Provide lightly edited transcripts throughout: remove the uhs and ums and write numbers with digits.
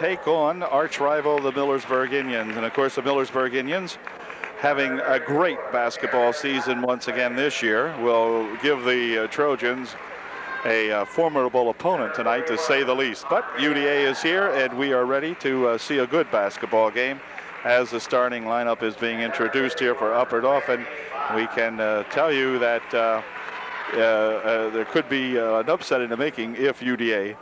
take on arch rival the Millersburg Indians. And of course, the Millersburg Indians, having a great basketball season once again this year, will give the Trojans a formidable opponent tonight, to say the least. But UDA is here, and we are ready to see a good basketball game as the starting lineup is being introduced here for Upper Dauphin. We can tell you that there could be an upset in the making if UDA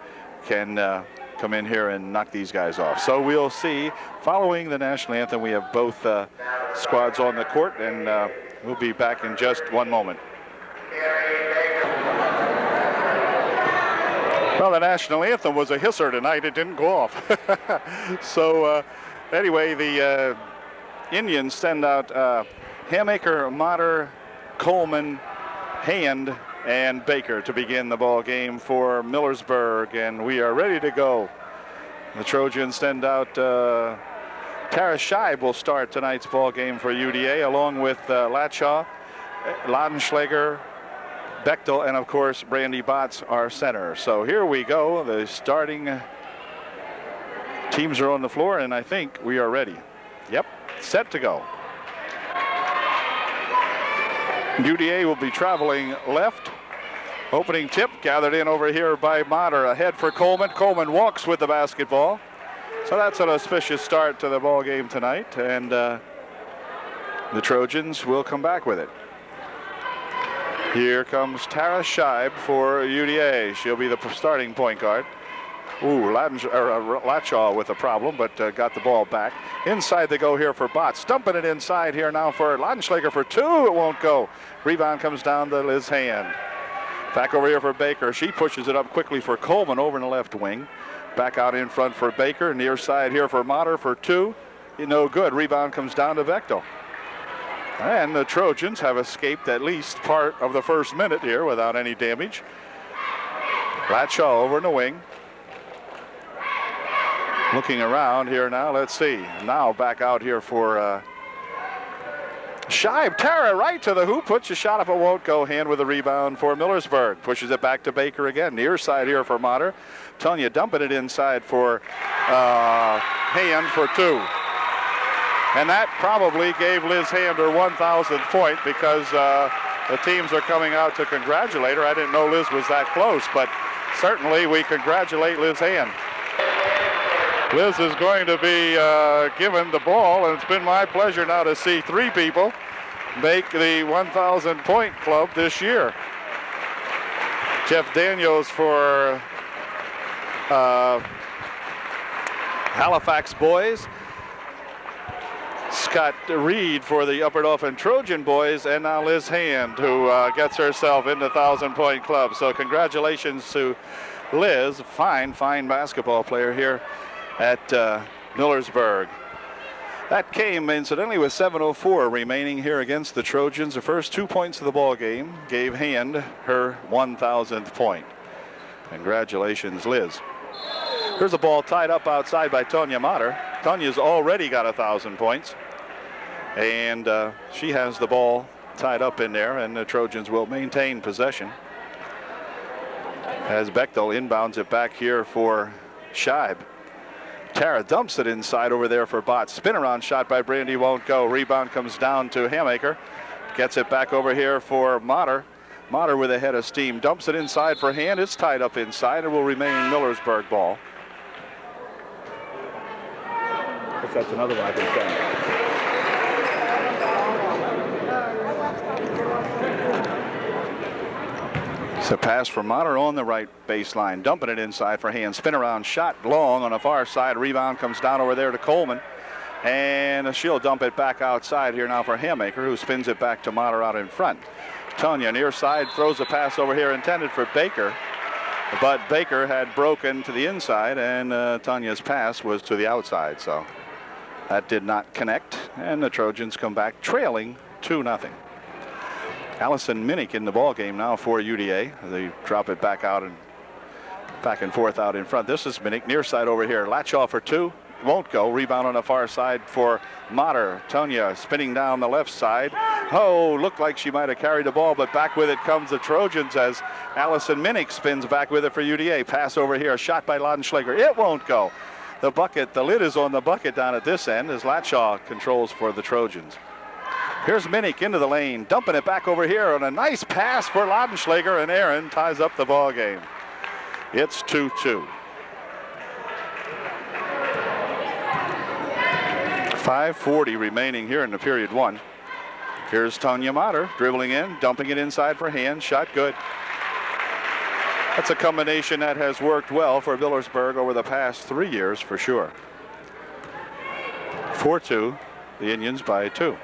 can come in here and knock these guys off. So we'll see. Following the national anthem, we have both squads on the court, and we'll be back in just one moment. Well, the national anthem was a hisser tonight. It didn't go off. So anyway, the Indians send out Hamaker, Motter, Coleman, Hand, and Baker to begin the ball game for Millersburg, and we are ready to go. The Trojans send out Tara Scheib will start tonight's ball game for UDA, along with Latshaw, Laudenschläger, Bechtel, and of course Brandy Botts, our center. So here we go. The starting teams are on the floor, and I think we are ready. Yep, set to go. UDA will be traveling left. Opening tip gathered in over here by Motter. Ahead for Coleman. Coleman walks with the basketball. So that's an auspicious start to the ball game tonight. And the Trojans will come back with it. Here comes Tara Scheib for UDA. She'll be the starting point guard. Ooh, Latshaw with a problem, but got the ball back. Inside they go here for Botts. Dumping it inside here now for Laudenschläger for two. It won't go. Rebound comes down to Liz Hand. Back over here for Baker. She pushes it up quickly for Coleman over in the left wing. Back out in front for Baker. Near side here for Motter for two. No good. Rebound comes down to Bechtel. And the Trojans have escaped at least part of the first minute here without any damage. Latshaw over in the wing. Looking around here now, let's see. Now back out here for Scheib. Tara right to the hoop, puts a shot up, it won't go. Hand with a rebound for Millersburg. Pushes it back to Baker again. Near side here for Motter. Tonya dumping it inside for Hand for two. And that probably gave Liz Hand her 1,000th point, because the teams are coming out to congratulate her. I didn't know Liz was that close, but certainly we congratulate Liz Hand. Liz is going to be given the ball, and it's been my pleasure now to see three people make the 1,000 point club this year. Jeff Daniels for Halifax boys, Scott Reed for the Upper Dauphin Trojan boys, and now Liz Hand, who gets herself in the 1,000 point club. So congratulations to Liz, fine basketball player here at Millersburg. That came, incidentally, with 7:04 remaining here against the Trojans. The first 2 points of the ball game gave Hand her 1,000th point. Congratulations, Liz. Here's a ball tied up outside by Tonya Motter. Tonya's already got 1,000 points, and she has the ball tied up in there, and the Trojans will maintain possession as Bechtel inbounds it back here for Scheib. Tara dumps it inside over there for Botts. Spin around shot by Brandy won't go. Rebound comes down to Hamaker. Gets it back over here for Motter. Motter with a head of steam. Dumps it inside for Hand. It's tied up inside and will remain Millersburg ball. Guess that's another one I can send. It's a pass for Motter on the right baseline. Dumping it inside for Hand. Spin around shot long on the far side. Rebound comes down over there to Coleman. And she'll dump it back outside here now for Hamaker, who spins it back to Motter out in front. Tonya near side throws a pass over here intended for Baker. But Baker had broken to the inside, and Tonya's pass was to the outside. So that did not connect. And the Trojans come back trailing 2-0. Allison Minnick in the ball game now for UDA. They drop it back out and back and forth out in front. This is Minnick near side over here. Latshaw for two. Won't go. Rebound on the far side for Motter. Tonya spinning down the left side. Oh, looked like she might have carried the ball, but back with it comes the Trojans as Allison Minnick spins back with it for UDA. Pass over here. Shot by Laudenschläger. It won't go. the bucket. The lid is on the bucket down at this end as Latshaw controls for the Trojans. Here's Minnick into the lane, dumping it back over here on a nice pass for Laudenschlager, and Aaron ties up the ball game. It's 2-2. 5:40 remaining here in the period one. Here's Tanya Mater dribbling in, dumping it inside for Hand. Shot good. That's a combination that has worked well for Millersburg over the past 3 years for sure. 4-2, the Indians by 2.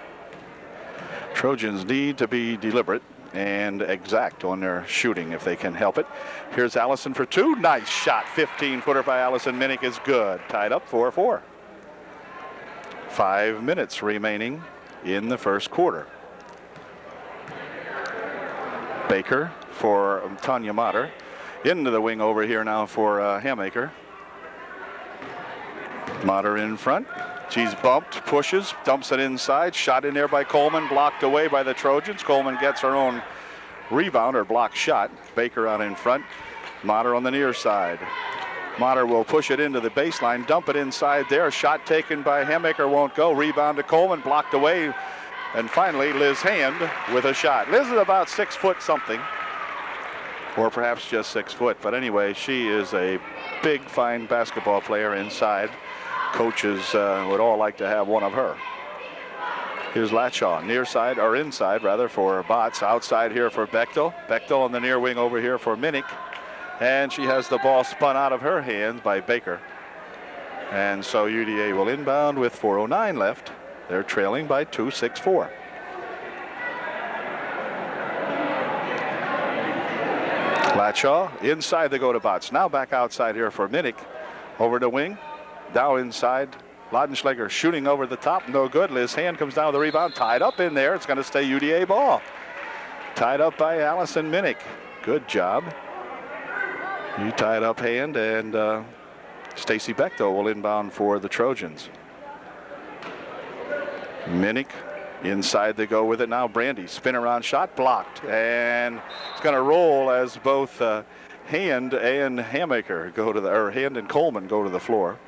Trojans need to be deliberate and exact on their shooting if they can help it. Here's Allison for 2. Nice shot. 15-footer by Allison Minnick is good. Tied up 4-4. 5 minutes remaining in the first quarter. Baker for Tanya Mater. Into the wing over here now for Hammaker. Mater in front. She's bumped, pushes, dumps it inside. Shot in there by Coleman, blocked away by the Trojans. Coleman gets her own rebound or block shot. Baker out in front. Mater on the near side. Mater will push it into the baseline, dump it inside there. Shot taken by Hammaker, won't go. Rebound to Coleman, blocked away. And finally, Liz Hand with a shot. Liz is about 6 foot something, or perhaps just 6 foot. But anyway, she is a big, fine basketball player inside. Coaches would all like to have one of her. Here's Latshaw, near side, or inside rather, for Botts. Outside here for Bechtel. Bechtel on the near wing over here for Minnick. And she has the ball spun out of her hands by Baker. And so UDA will inbound with 4:09 left. They're trailing by 2, 6-4. Latshaw inside, they go to Botts. Now back outside here for Minnick. Over the wing. Now inside. Laudenschlager shooting over the top. No good. Liz Hand comes down with the rebound. Tied up in there. It's going to stay UDA ball. Tied up by Allison Minnick. Good job. You tied up Hand, and Stacy Bechtel will inbound for the Trojans. Minnick inside, they go with it now. Brandy spin around shot blocked, and it's going to roll as both Hand and Hammaker go to the, or Hand and Coleman go to the floor.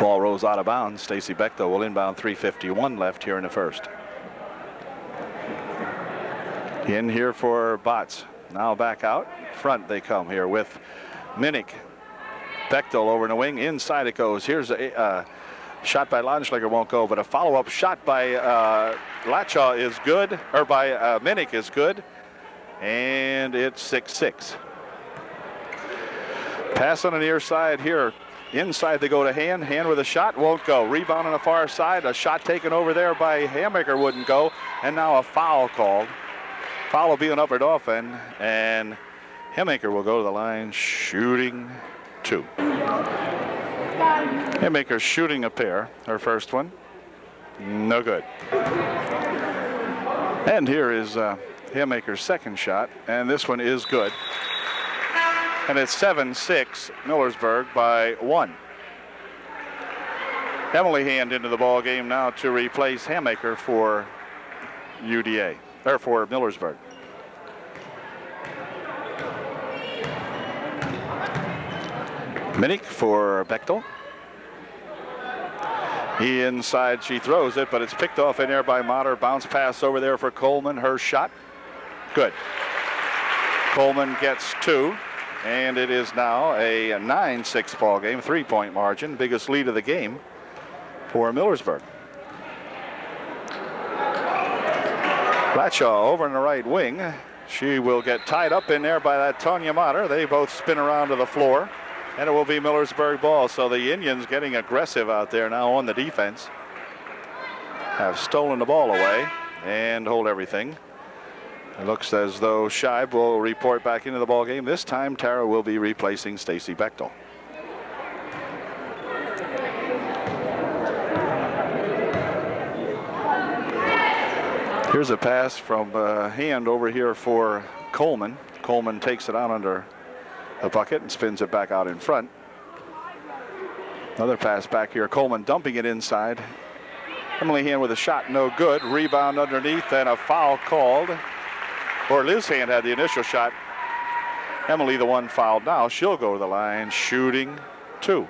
Ball rolls out of bounds. Stacy Bechtel will inbound. 3:51 left here in the first. In here for Botts. Now back out front they come here with Minnick. Bechtel over in the wing. Inside it goes. Here's a shot by Laudenschlager, won't go, but a follow-up shot by Latshaw is good, or by Minnick is good, and it's 6-6. Pass on the near side here. Inside they go to Hand. Hand with a shot, won't go. Rebound on the far side. A shot taken over there by Hammaker, wouldn't go. And now a foul called. Foul will be on Upper Dauphin, and Hammaker will go to the line shooting 2. Hammaker shooting a pair. Her first one. No good. And here is Hammaker's second shot, and this one is good. And it's 7-6, Millersburg by 1. Emily Hand into the ball game now to replace Hammaker for UDA, or for Millersburg. Minnick for Bechtel. He inside, she throws it, but it's picked off in there by Mater. Bounce pass over there for Coleman. Her shot, good. Coleman gets 2. And it is now a 9-6 ball game, 3-point margin, biggest lead of the game for Millersburg. Latshaw over in the right wing. She will get tied up in there by that Tanya Mater. They both spin around to the floor, and it will be Millersburg ball. So the Indians getting aggressive out there now on the defense. Have stolen the ball away and hold everything. It looks as though Scheib will report back into the ball game. This time Tara will be replacing Stacy Bechtel. Here's a pass from Hand over here for Coleman. Coleman takes it out under the bucket and spins it back out in front. Another pass back here. Coleman dumping it inside. Emily Hand with a shot, no good. Rebound underneath, and a foul called. Or Liz Hand had the initial shot. Emily, the one fouled now, she'll go to the line shooting 2.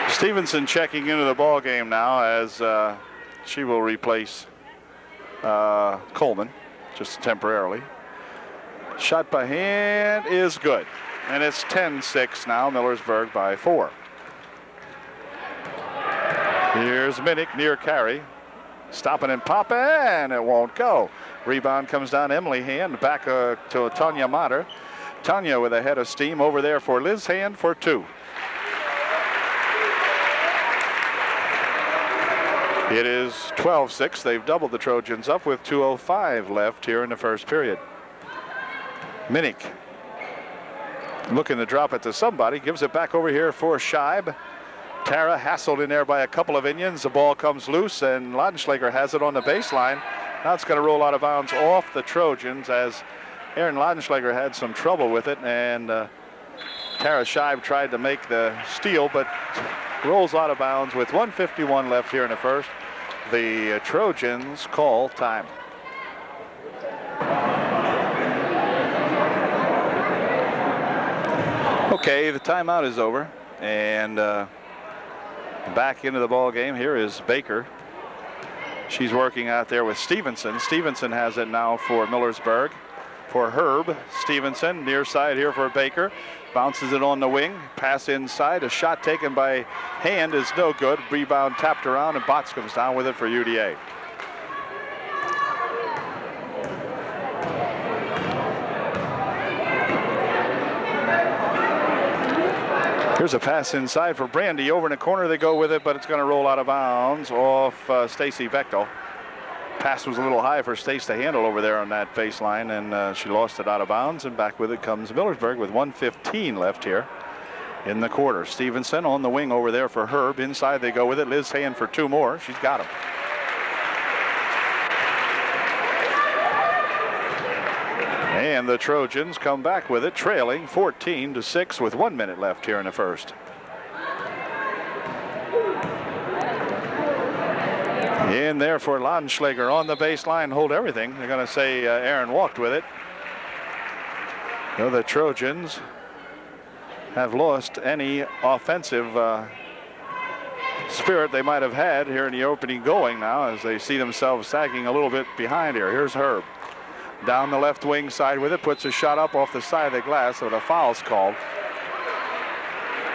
Stevenson checking into the ball game now as she will replace Coleman just temporarily. Shot by hand is good. And it's 10-6 now, Millersburg by 4. Here's Minnick near carry. Stopping and popping, and it won't go. Rebound comes down Emily Hand, back to Tanya Mater. Tanya with a head of steam over there for Liz Hand for 2. It is 12-6. They've doubled the Trojans up with 2:05 left here in the first period. Minnick looking to drop it to somebody, gives it back over here for Scheib. Tara hassled in there by a couple of Indians. The ball comes loose, and Laudenschlager has it on the baseline. Now it's going to roll out of bounds off the Trojans as Aaron Laudenschlager had some trouble with it, and Tara Scheib tried to make the steal, but rolls out of bounds with 1:51 left here in the first. The Trojans call time. Okay, the timeout is over, and back into the ball game. Here is Baker. She's working out there with Stevenson. Stevenson has it now for Millersburg. For Herb, Stevenson near side here for Baker. Bounces it on the wing. Pass inside. A shot taken by Hand is no good. Rebound tapped around, and Botts comes down with it for UDA. Here's a pass inside for Brandy. Over in the corner they go with it, but it's going to roll out of bounds off Stacy Bechtel. Pass was a little high for Stace to handle over there on that baseline, and she lost it out of bounds, and back with it comes Millersburg with 1:15 left here in the quarter. Stevenson on the wing over there for Herb. Inside they go with it. Liz Hand for 2 more. She's got him. And the Trojans come back with it, trailing 14-6 with 1 minute left here in the first. In there for Laudenschlager on the baseline, hold everything. They're going to say Aaron walked with it. So the Trojans have lost any offensive spirit they might have had here in the opening going now, as they see themselves sagging a little bit behind here. Here's Herb. Down the left wing side with it, puts a shot up off the side of the glass, so the foul's called.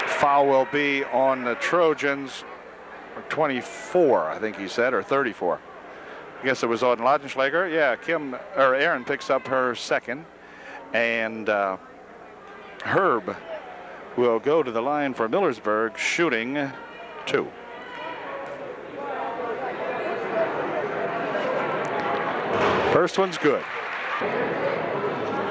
Foul will be on the Trojans, 24, I think he said, or 34. I guess it was on Laudenschlager. Yeah, Aaron picks up her second, and Herb will go to the line for Millersburg, shooting 2. First one's good.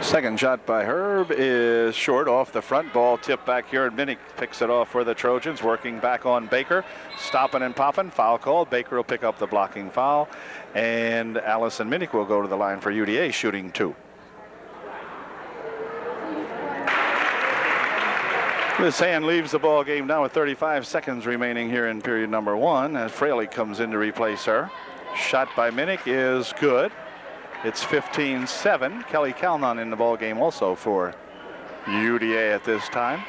Second shot by Herb is short off the front. Ball tipped back here, and Minnick picks it off for the Trojans, working back on Baker. Stopping and popping. Foul called. Baker will pick up the blocking foul, and Allison Minnick will go to the line for UDA, shooting 2. This Hand leaves the ball game now with 35 seconds remaining here in period number 1 as Fraley comes in to replace her. Shot by Minnick is good. It's 15-7. Kelly Calnon in the ball game also for UDA at this time.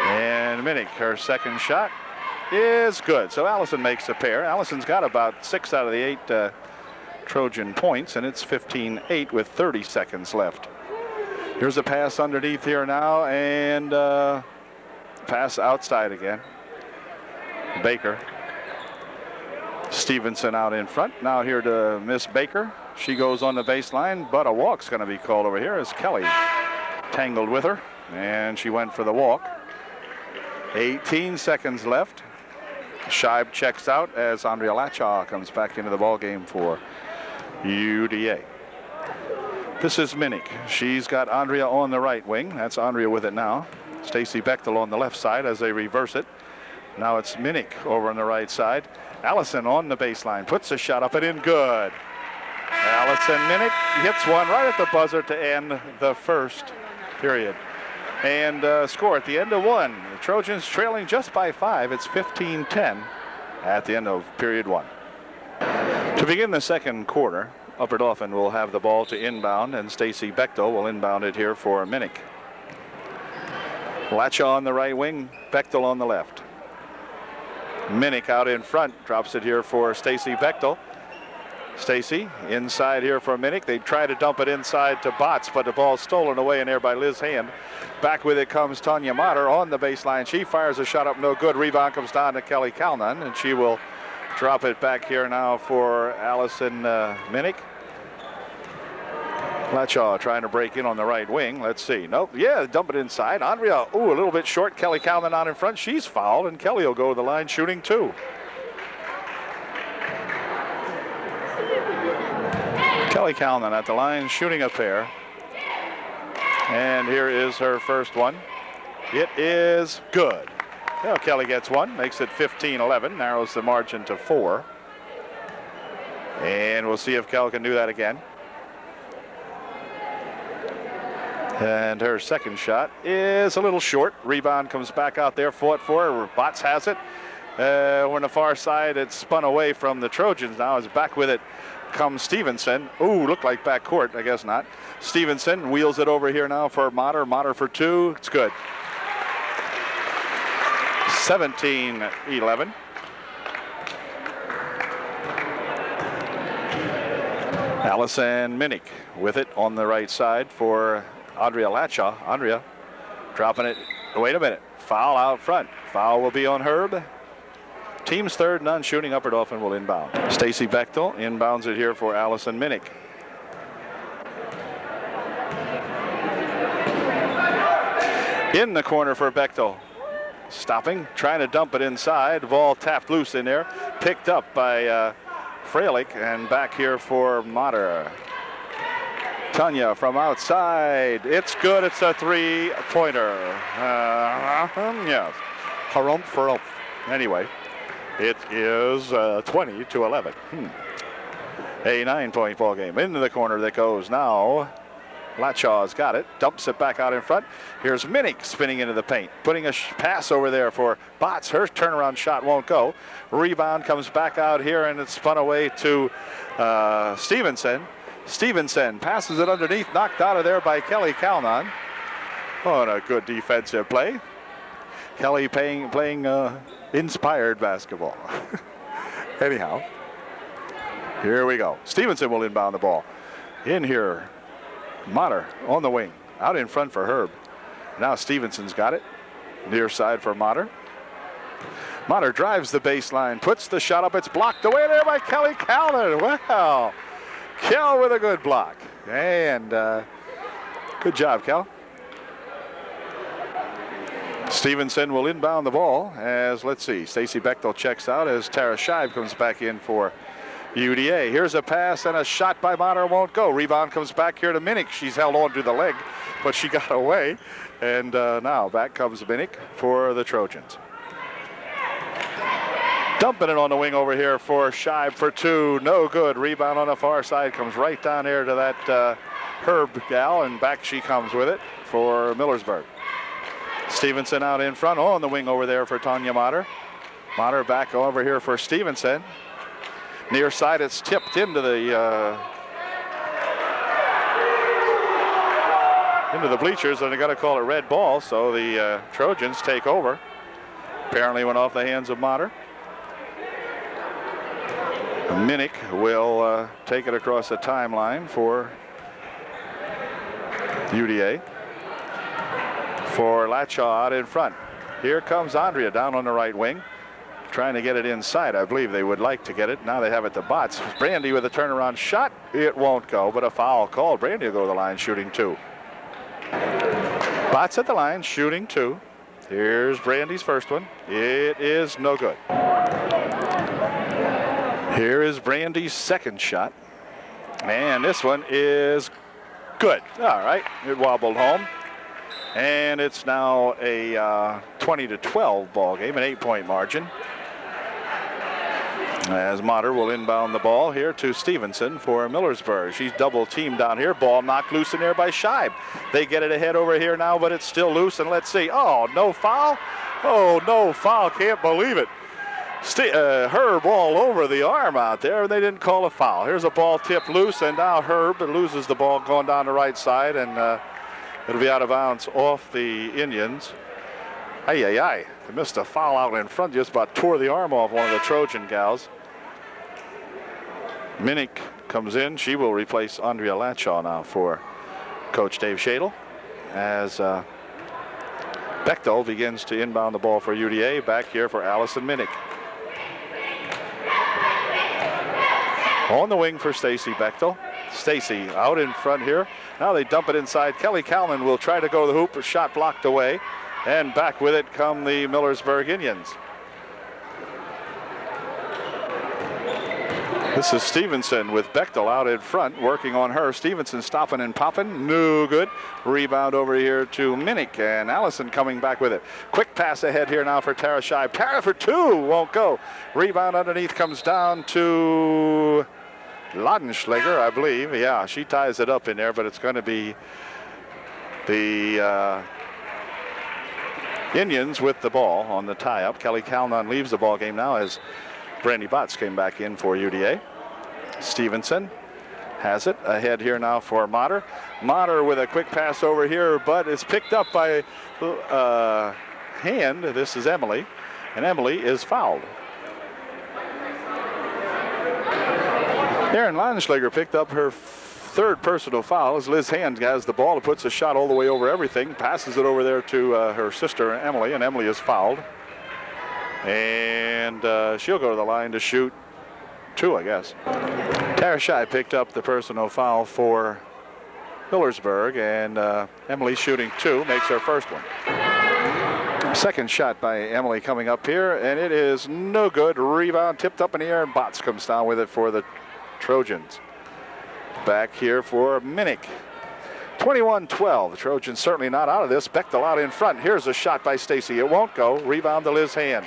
And Minnick, her second shot is good. So Allison makes a pair. Allison's got about 6 out of the 8 Trojan points, and it's 15-8 with 30 seconds left. Here's a pass underneath here now, and pass outside again. Baker. Stevenson out in front. Now here to Miss Baker. She goes on the baseline, but a walk's going to be called over here as Kelly tangled with her, and she went for the walk. 18 seconds left. Scheib checks out as Andrea Lachaw comes back into the ball game for UDA. This is Minnick. She's got Andrea on the right wing. That's Andrea with it now. Stacy Bechtel on the left side as they reverse it. Now it's Minnick over on the right side. Allison on the baseline, puts a shot up and in, good. Allison Minnick hits one right at the buzzer to end the first period. And score at the end of 1. The Trojans trailing just by 5. It's 15-10 at the end of period 1. To begin the second quarter, Upper Dauphin will have the ball to inbound, and Stacy Bechtel will inbound it here for Minnick. Latcha on the right wing, Bechtel on the left. Minnick out in front, drops it here for Stacy Bechtel. Stacy inside here for Minnick. They try to dump it inside to Botts, but the ball's stolen away in there by Liz Hand. Back with it comes Tanya Mater on the baseline. She fires a shot up, no good. Rebound comes down to Kelly Calnon, and she will drop it back here now for Allison Minnick. Latchaw trying to break in on the right wing. Let's see. Nope. Yeah, dump it inside. Andrea, a little bit short. Kelly Calnon out in front. She's fouled, and Kelly will go to the line shooting 2. Kelly Calnon at the line shooting a pair. And here is her first one. It is good. Well, Kelly gets one, makes it 15-11, narrows the margin to 4. And we'll see if Kelly can do that again. And her second shot is a little short. Rebound comes back out there, fought for her. Botts has it. On the far side, it's spun away from the Trojans now. It's back with it comes Stevenson. Ooh, looked like back court. I guess not. Stevenson wheels it over here now for Mater. Mater for 2. It's good. 17-11. Allison Minnick with it on the right side for Andrea Latchaw. Andrea dropping it. Wait a minute. Foul out front. Foul will be on Herb. Team's third, none shooting. Upper Dauphin will inbound. Stacy Bechtel inbounds it here for Allison Minnick. In the corner for Bechtel. Stopping, trying to dump it inside. The ball tapped loose in there. Picked up by Freilich, and back here for Mater. Tanya from outside. It's good. It's a 3-pointer. Yes. Harumph. Anyway, it is 20-11. A 9-point ball game. Into the corner that goes now. Latchaw's got it. Dumps it back out in front. Here's Minnick spinning into the paint. Putting a pass over there for Botts. Her turnaround shot won't go. Rebound comes back out here, and it's spun away to Stevenson. Stevenson passes it underneath. Knocked out of there by Kelly Calnon. Oh, and a good defensive play. Kelly playing inspired basketball. Anyhow, here we go. Stevenson will inbound the ball. In here, Mater on the wing. Out in front for Herb. Now Stevenson's got it. Near side for Mater. Mater drives the baseline, puts the shot up. It's blocked away there by Kelly Calnon. Wow. Kel with a good block. And good job, Kel. Stevenson will inbound the ball as, let's see, Stacy Bechtel checks out as Tara Scheib comes back in for UDA. Here's a pass and a shot by Mater, won't go. Rebound comes back here to Minnick. She's held on to the leg, but she got away. And now back comes Minnick for the Trojans. Dumping it on the wing over here for Scheib for 2. No good. Rebound on the far side comes right down here to that Herb gal, and back she comes with it for Millersburg. Stevenson out in front on the wing over there for Tanya Mater. Mater back over here for Stevenson. Near side, it's tipped into the bleachers, and they're going to call it red ball, so the Trojans take over. Apparently went off the hands of Mater. Minnick will take it across the timeline for UDA. For Latchaw out in front. Here comes Andrea down on the right wing. Trying to get it inside. I believe they would like to get it. Now they have it to Botts. Brandy with a turnaround shot. It won't go, but a foul called. Brandy will go to the line shooting 2. Botts at the line shooting 2. Here's Brandy's first one. It is no good. Here is Brandy's second shot. And this one is good. All right. It wobbled home. And it's now a 20-12 ball game, an 8-point margin. As Mater will inbound the ball here to Stevenson for Millersburg. She's double teamed down here. Ball knocked loose in there by Scheib. They get it ahead over here now, but it's still loose. And let's see. Oh, no foul? Oh, no foul. Can't believe it. Herb all over the arm out there, and they didn't call a foul. Here's a ball tipped loose, and now Herb loses the ball going down the right side, and it'll be out of bounds off the Indians. They missed a foul out in front, just about tore the arm off one of the Trojan gals. Minnick comes in. She will replace Andrea Latshaw now for Coach Dave Shadle, as Bechtel begins to inbound the ball for UDA. Back here for Allison Minnick. On the wing for Stacy Bechtel. Stacy out in front here. Now they dump it inside. Kelly Calnon will try to go to the hoop. A shot blocked away. And back with it come the Millersburg Indians. This is Stevenson with Bechtel out in front, working on her. Stevenson stopping and popping. No good. Rebound over here to Minnick, and Allison coming back with it. Quick pass ahead here now for Tara Scheib. Tara for two. Won't go. Rebound underneath comes down to Ladenschläger, I believe. Yeah, she ties it up in there, but it's going to be the Indians with the ball on the tie-up. Kelly Calnon leaves the ball game now as Brandy Botts came back in for UDA. Stevenson has it ahead here now for Motter. Motter with a quick pass over here, but it's picked up by hand. This is Emily, and Emily is fouled. Erin Ladenschläger picked up her third personal foul as Liz Hand has the ball and puts a shot all the way over everything, passes it over there to her sister Emily, and Emily is fouled. And she'll go to the line to shoot two, I guess. Tara Scheib picked up the personal foul for Millersburg, and Emily shooting two, makes her first one. Second shot by Emily coming up here, and it is no good. Rebound tipped up in the air, and Botts comes down with it for the Trojans. Back here for Minnick. 21-12. The Trojans certainly not out of this. Bechtel out in front. Here's a shot by Stacy. It won't go. Rebound to Liz Hand.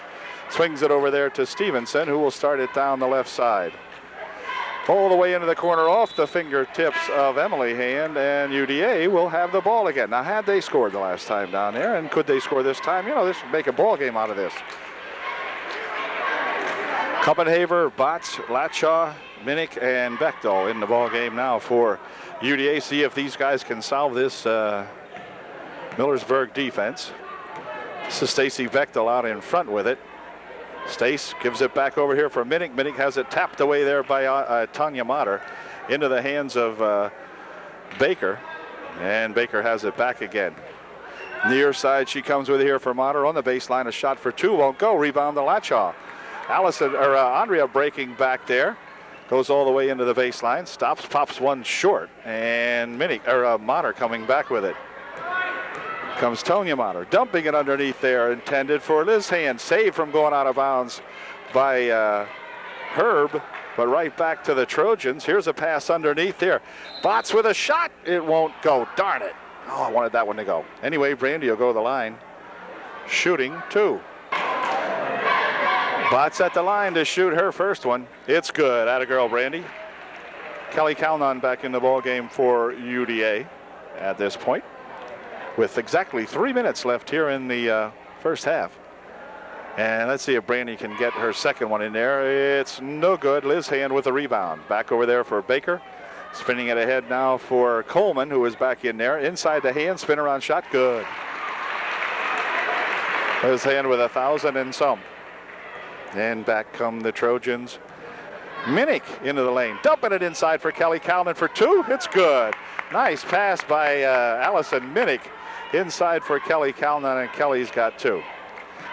Swings it over there to Stevenson, who will start it down the left side. All the way into the corner off the fingertips of Emily Hand, and UDA will have the ball again. Now, had they scored the last time down there, and could they score this time? You know, this would make a ball game out of this. Kuppenhaver, Botts, Latshaw, Minnick, and Bechtel in the ball game now for UDA. See if these guys can solve this Millersburg defense. This is Stacy Bechtel out in front with it. Stace gives it back over here for Minnick. Minnick has it tapped away there by Tanya Motter into the hands of Baker, and Baker has it back again. Near side she comes with it here for Motter on the baseline. A shot for two won't go. Rebound to Latshaw. Andrea breaking back there. Goes all the way into the baseline, stops, pops one short, and Motter coming back with it. Comes Tonya Motter, dumping it underneath there, intended for Liz Hand. Save from going out of bounds by Herb, but right back to the Trojans. Here's a pass underneath there. Botts with a shot. It won't go. Darn it. Oh, I wanted that one to go. Anyway, Brandy will go to the line, shooting two. Botts at the line to shoot her first one. It's good. Atta girl, Brandy. Kelly Calnon back in the ball game for UDA at this point, with exactly 3 minutes left here in the first half. And let's see if Brandy can get her second one in there. It's no good. Liz Hand with a rebound. Back over there for Baker. Spinning it ahead now for Coleman, who is back in there. Inside the hand, spin around shot, good. Liz Hand with 1,000 and some. And back come the Trojans. Minnick into the lane, dumping it inside for Kelly Calnon for two. It's good. Nice pass by Allison Minnick inside for Kelly Calnon, and Kelly's got two.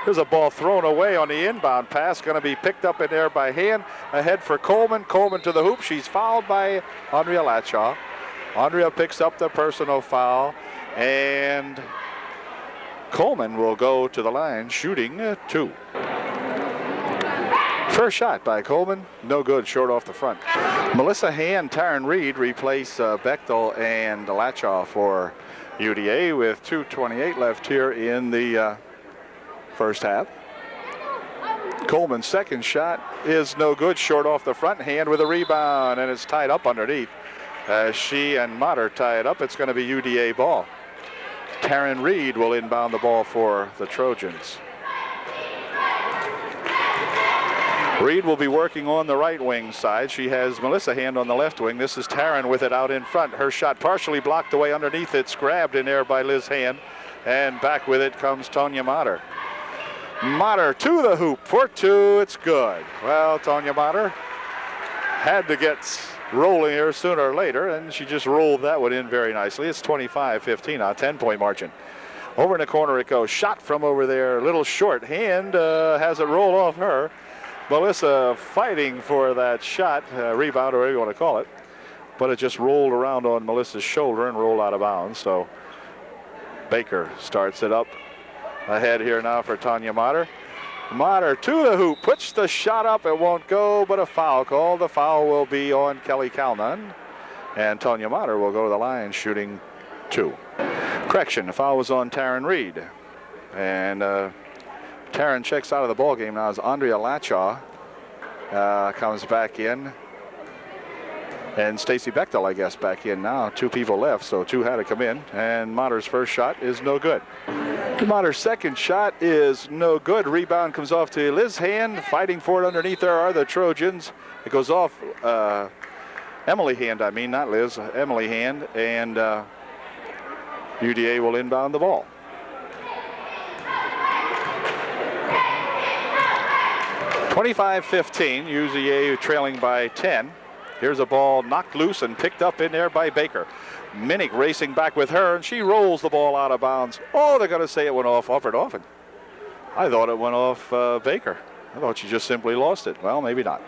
There's a ball thrown away on the inbound pass, going to be picked up in there by Hand. Ahead for Coleman. Coleman to the hoop. She's fouled by Andrea Latshaw. Andrea picks up the personal foul, and Coleman will go to the line shooting two. First shot by Coleman, no good, short off the front. Melissa Hand, Taryn Reed replace Bechtel and Latshaw for UDA with 2:28 left here in the first half. Coleman's second shot is no good, short off the front. Hand with a rebound, and it's tied up underneath. She and Motter tie it up. It's going to be UDA ball. Taryn Reed will inbound the ball for the Trojans. Reed will be working on the right wing side. She has Melissa Hand on the left wing. This is Taryn with it out in front. Her shot partially blocked away underneath. It's grabbed in there by Liz Hand. And back with it comes Tonya Motter. Motter to the hoop for two. It's good. Well, Tonya Motter had to get rolling here sooner or later, and she just rolled that one in very nicely. It's 25-15 now, 10-point margin. Over in the corner it goes. Shot from over there, a little short. Hand has it rolled off her. Melissa fighting for that shot, rebound, or whatever you want to call it. But it just rolled around on Melissa's shoulder and rolled out of bounds. So Baker starts it up ahead here now for Tonya Motter. Motter to the hoop, puts the shot up. It won't go, but a foul call. The foul will be on Kelly Calnon. And Tonya Motter will go to the line shooting two. Correction, the foul was on Taryn Reed. And Taryn checks out of the ball game now as Andrea Lachaw comes back in. And Stacy Bechtel, I guess, back in now. Two people left, so two had to come in. And Motter's first shot is no good. Motter's second shot is no good. Rebound comes off to Liz Hand. Fighting for it underneath there are the Trojans. It goes off Emily Hand, I mean, not Liz, Emily Hand. And UDA will inbound the ball. (25-15), UGA trailing by 10. Here's a ball knocked loose and picked up in there by Baker. Minnick racing back with her, and she rolls the ball out of bounds. Oh, they're going to say it went off Dauphin. I thought it went off Baker. I thought she just simply lost it. Well, maybe not.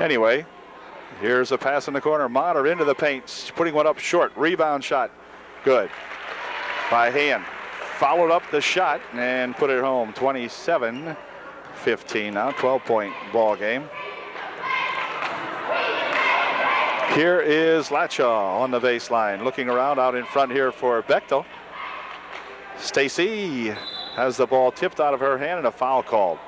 Anyway, here's a pass in the corner. Motter into the paint, putting one up short. Rebound shot. Good. By Hand. Followed up the shot and put it home. 27-15 now, 12-point ball game. Here is Lachaw on the baseline, looking around out in front here for Bechtel. Stacy has the ball tipped out of her hand and a foul called.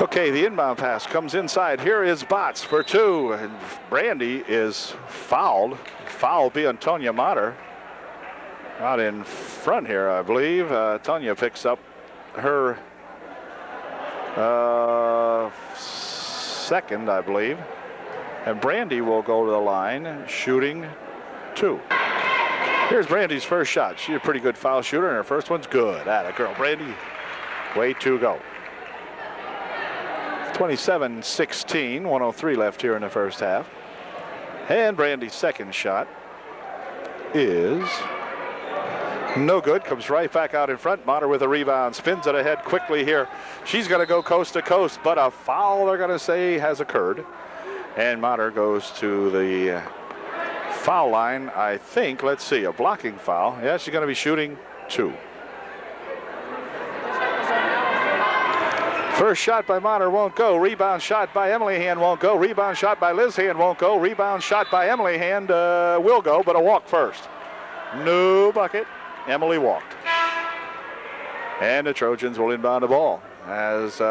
Okay, the inbound pass comes inside. Here is Botts for two, and Brandy is fouled. Foul be on Tonya Motter. Out in front here, I believe. Tonya picks up her second, I believe. And Brandy will go to the line, shooting two. Here's Brandy's first shot. She's a pretty good foul shooter, and her first one's good. Atta girl, Brandy. Way to go. 27-16, 1:03 left here in the first half. And Brandy's second shot is no good. Comes right back out in front. Motter with a rebound. Spins it ahead quickly here. She's going to go coast to coast, but a foul, they're going to say, has occurred. And Motter goes to the foul line, I think. Let's see, a blocking foul. Yeah, she's going to be shooting two. First shot by Motter won't go. Rebound shot by Emily Hand won't go. Rebound shot by Liz Hand won't go. Rebound shot by Emily Hand will go, but a walk first. No bucket. Emily walked. And the Trojans will inbound the ball as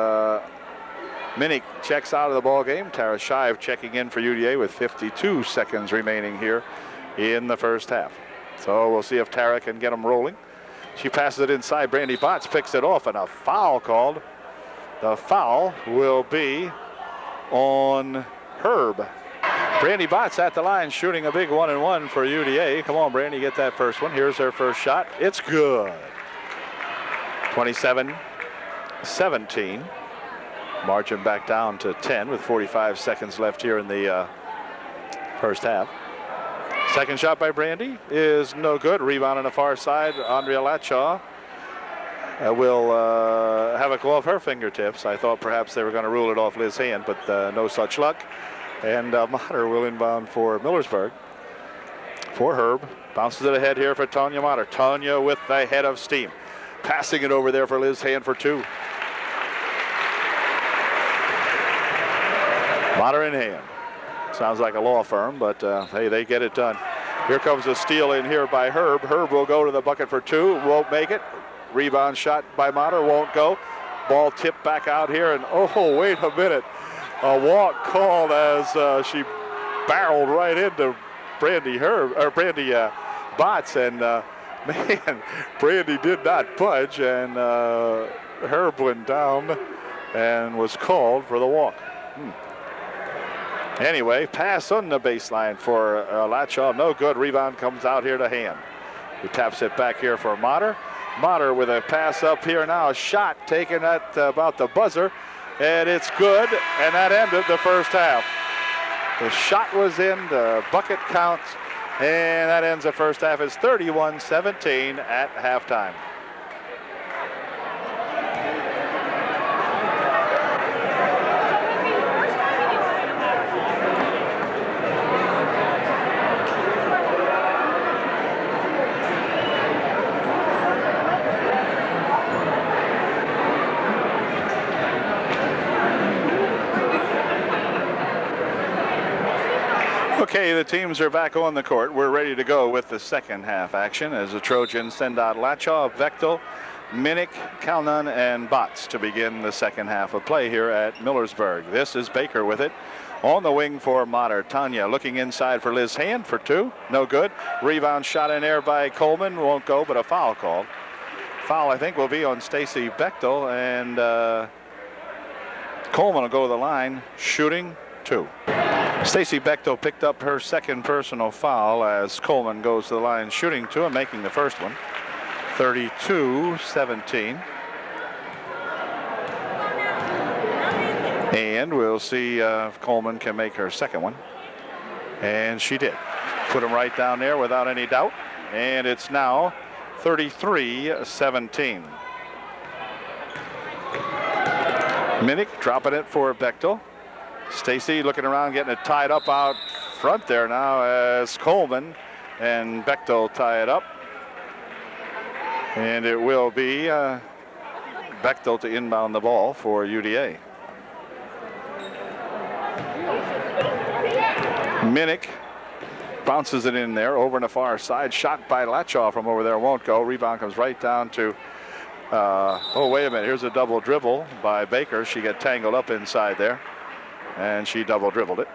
Minnick checks out of the ball game. Tara Shive checking in for UDA with 52 seconds remaining here in the first half. So we'll see if Tara can get them rolling. She passes it inside. Brandy Botts picks it off, and a foul called. The foul will be on Herb. Brandy Botts at the line shooting a big 1-and-1 for UDA. Come on, Brandy, get that first one. Here's her first shot. It's good. 27-17. Marching back down to 10 with 45 seconds left here in the first half. Second shot by Brandy is no good. Rebound on the far side. Andrea Lachaw will have it go off her fingertips. I thought perhaps they were going to rule it off Liz Hand, but no such luck. And Motter will inbound for Millersburg. For Herb. Bounces it ahead here for Tonya Motter. Tonya with the head of steam. Passing it over there for Liz Hand for two. Motter in Hand. Sounds like a law firm, but hey, they get it done. Here comes a steal in here by Herb. Herb will go to the bucket for two. Won't make it. Rebound shot by Motter. Won't go. Ball tipped back out here. And oh, wait a minute. A walk called as she barreled right into Brandy Botts. And man, Brandy did not budge. And Herb went down. and was called for the walk. Anyway, pass on the baseline for Latshaw. No good. Rebound comes out here to Hand, who taps it back here for Motter. Motter with a pass up here now. A shot taken at about the buzzer, and it's good, and that ended the first half. The shot was in, the bucket counts, and that ends the first half. It's 31-17 at halftime. Okay, the teams are back on the court. We're ready to go with the second half action as the Trojans send out Latshaw, Bechtel, Minnick, Calnon, and Botts to begin the second half of play here at Millersburg. This is Baker with it. On the wing for Motter. Tanya looking inside for Liz Hand for two. No good. Rebound shot in there by Coleman. Won't go, but a foul called. Foul, I think, will be on Stacy Bechtel, and Coleman will go to the line, shooting two. Stacy Bechtel picked up her second personal foul as Coleman goes to the line shooting two and making the first one. 32-17. And we'll see if Coleman can make her second one. And she did. Put him right down there without any doubt. And it's now 33-17. Minnick dropping it for Bechtel. Stacy looking around, getting it tied up out front there now as Coleman and Bechtel tie it up. And it will be Bechtel to inbound the ball for UDA. Minnick bounces it in there over on the far side. Shot by Latshaw from over there, won't go. Rebound comes right down to, oh, wait a minute. Here's a double dribble by Baker. She got tangled up inside there, and she double dribbled it.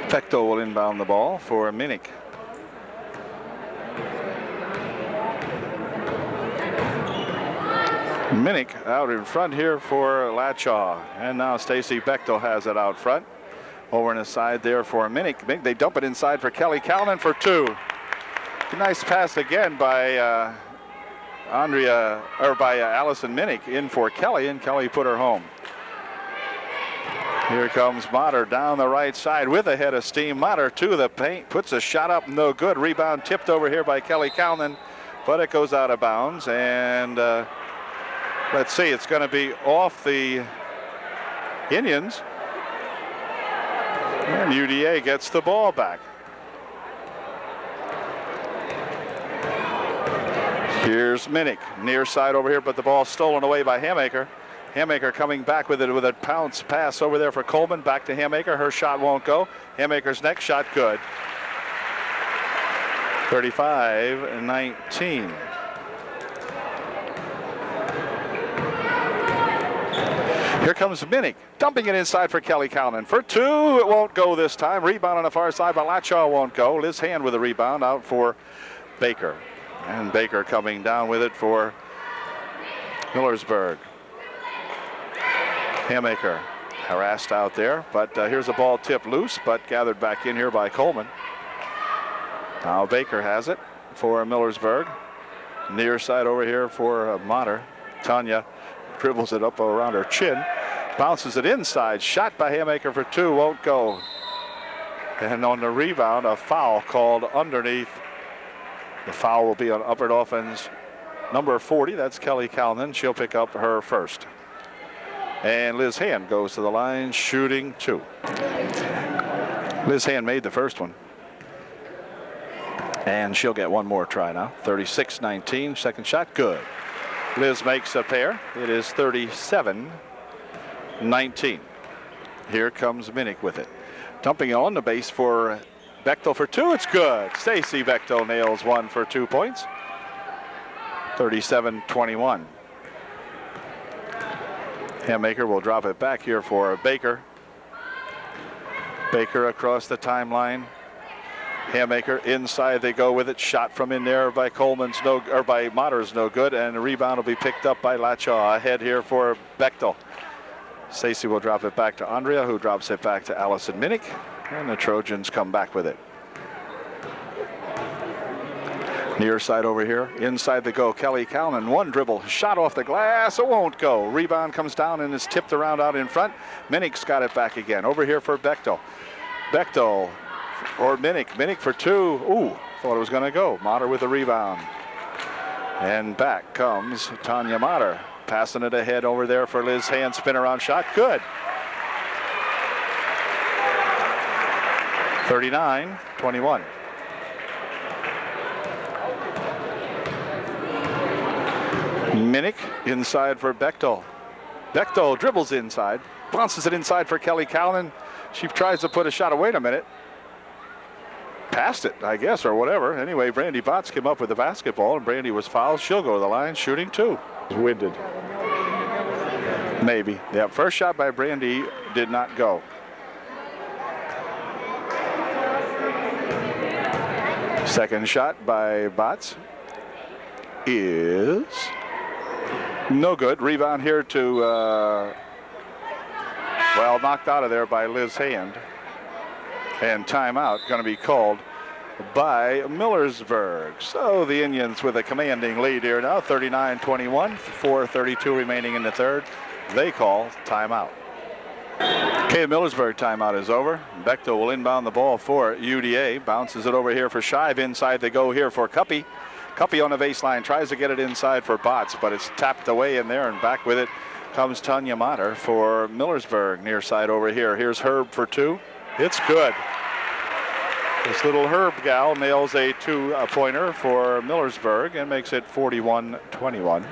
Bechtel will inbound the ball for Minnick. Minnick out in front here for Latshaw. And now Stacy Bechtel has it out front. Over on the side there for Minnick. They dump it inside for Kelly Calnon for two. Nice pass again by Allison Minnick in for Kelly, and Kelly put her home. Here comes Motter down the right side with a head of steam. Motter to the paint, puts a shot up, no good. Rebound tipped over here by Kelly Calnon, but it goes out of bounds. And let's see, it's going to be off the Indians. And UDA gets the ball back. Here's Minnick, near side over here, but the ball stolen away by Hammaker. Hammaker coming back with it with a bounce pass over there for Coleman. Back to Hammaker. Her shot won't go. Hammaker's next shot good. 35-19. Here comes Minnick, dumping it inside for Kelly Calnon. For two, it won't go this time. Rebound on the far side, but Latshaw won't go. Liz Hand with a rebound out for Baker. And Baker coming down with it for Millersburg. Hammaker harassed out there, but here's a ball tipped loose, but gathered back in here by Coleman. Now Baker has it for Millersburg. Near side over here for Motter. Tanya dribbles it up around her chin, bounces it inside. Shot by Hammaker for two, won't go. And on the rebound, a foul called underneath. The foul will be on Upper Dolphins number 40. That's Kelly Calnon. She'll pick up her first. And Liz Hand goes to the line, shooting two. Liz Hand made the first one. And she'll get one more try now. 36-19, second shot, good. Liz makes a pair. It is 37-19. Here comes Minnick with it. Dumping on the base for Bechtel for two. It's good. Stacy Bechtel nails one for 2 points. 37-21. Hammaker will drop it back here for Baker. Baker across the timeline. Hammaker inside, they go with it. Shot from in there by by Matter's no good, and the rebound will be picked up by Lachaw. Ahead here for Bechtel. Stacy will drop it back to Andrea, who drops it back to Allison Minnick, and the Trojans come back with it. Near side over here, inside they go. Kelly Calnon, one dribble, shot off the glass, it won't go. Rebound comes down and is tipped around out in front. Minnick's got it back again. Over here for Bechtel. Bechtel or Minnick. Minnick for two. Ooh, thought it was going to go. Matter with the rebound. And back comes Tanya Matter. Passing it ahead over there for Liz Hand. Spin around shot. Good. 39-21. Minnick inside for Bechtel. Bechtel dribbles inside. Bounces it inside for Kelly Calnon. She tries to put a shot. Wait a minute. Passed it, I guess, or whatever. Anyway, Brandy Botts came up with the basketball, and Brandy was fouled. She'll go to the line, shooting two. Winded. Maybe. Yeah, first shot by Brandy did not go. Second shot by Botts is no good. Rebound here to, well, knocked out of there by Liz Hand. And timeout going to be called by Millersburg. So the Indians with a commanding lead here now, 39-21, 4:32 remaining in the third. They call timeout. Okay, Millersburg timeout is over. Bechtel will inbound the ball for UDA. Bounces it over here for Shive. Inside they go here for Cuppy. Cuppy on the baseline tries to get it inside for Botts, but it's tapped away in there, and back with it comes Tanya Matter for Millersburg. Near side over here. Here's Herb for two. It's good. This little Herb gal nails a two-pointer for Millersburg and makes it 41-21.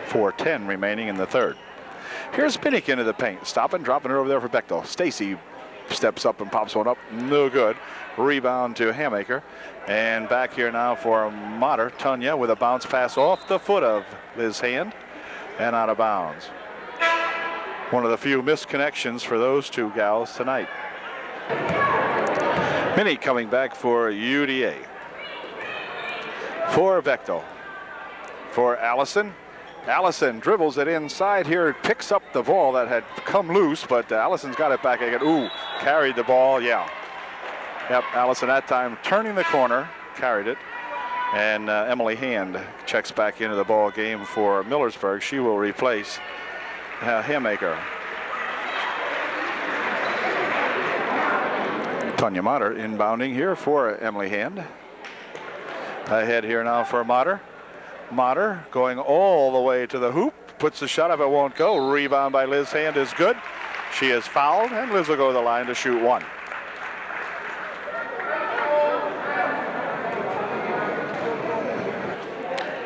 4:10 remaining in the third. Here's Minnick into the paint, stopping, dropping it over there for Bechtel. Stacy steps up and pops one up, no good. Rebound to Hammaker, and back here now for Matter. Tanya with a bounce pass off the foot of Liz Hand and out of bounds. One of the few missed connections for those two gals tonight. Minnick coming back for UDA. For Bechtel. For Allison. Allison dribbles it inside here, picks up the ball that had come loose, but Allison's got it back again. Ooh, carried the ball, yeah. Yep, Allison that time turning the corner, carried it. And Emily Hand checks back into the ball game for Millersburg. She will replace Hammaker. Tanya Matter inbounding here for Emily Hand. Ahead here now for Matter. Matter going all the way to the hoop. Puts the shot up, it won't go. Rebound by Liz Hand is good. She is fouled, and Liz will go to the line to shoot one.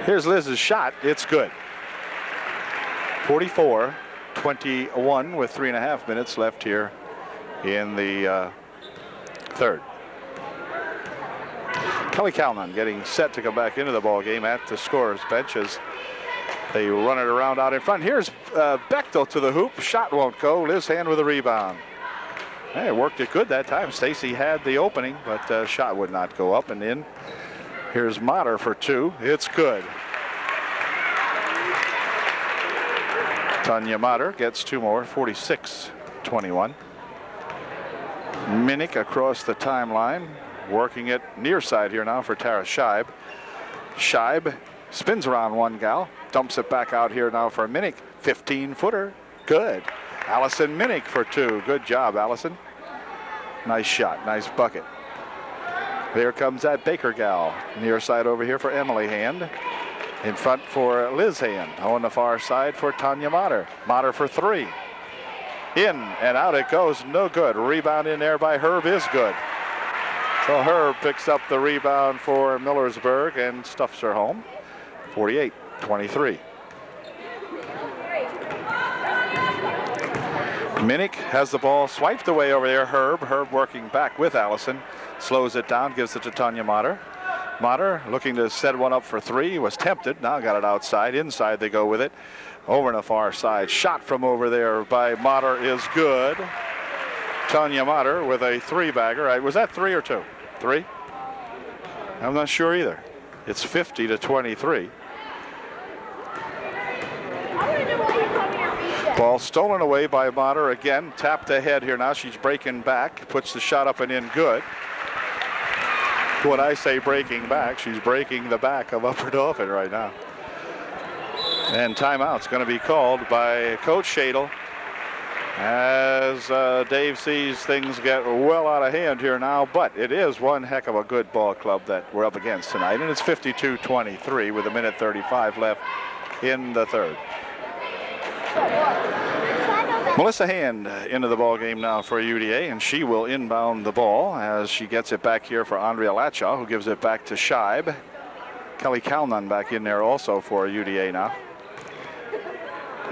Here's Liz's shot. It's good. 44-21 with 3.5 minutes left here in the third. Kelly Calnon getting set to come back into the ball game at the scorer's bench as they run it around out in front. Here's Bechtel to the hoop. Shot won't go. Liz Hand with a rebound. Hey, worked it good that time. Stacy had the opening, but shot would not go up and in. Here's Matter for two. It's good. Tanya Matter gets two more. 46-21. Minnick across the timeline, working it near side here now for Tara Scheib. Scheib spins around one gal, dumps it back out here now for Minnick. 15-footer, good. Allison Minnick for two. Good job, Allison. Nice shot, nice bucket. There comes that Baker gal. Near side over here for Emily Hand. In front for Liz Hand. On the far side for Tanya Matter. Matter for three. In and out it goes, no good. Rebound in there by Herb is good. So Herb picks up the rebound for Millersburg and stuffs her home. 48-23. Minnick has the ball swiped away over there. Herb working back with Allison. Slows it down, gives it to Tanya Matter. Matter looking to set one up for three. Was tempted, now got it outside. Inside they go with it. Over on the far side. Shot from over there by Matter is good. Tanya Matter with a three-bagger. Was that three or two? Three? I'm not sure either. It's 50-23. Ball stolen away by Mater again. Tapped ahead here now. She's breaking back. Puts the shot up and in good. When I say breaking back, she's breaking the back of Upper Dauphin right now. And timeout's going to be called by Coach Shadle as Dave sees things get well out of hand here now. But it is one heck of a good ball club that we're up against tonight. And it's 52-23 with 1:35 left in the third. Melissa Hand into the ball game now for UDA, and she will inbound the ball as she gets it back here for Andrea Latshaw, who gives it back to Scheib. Kelly Calnon back in there also for UDA now.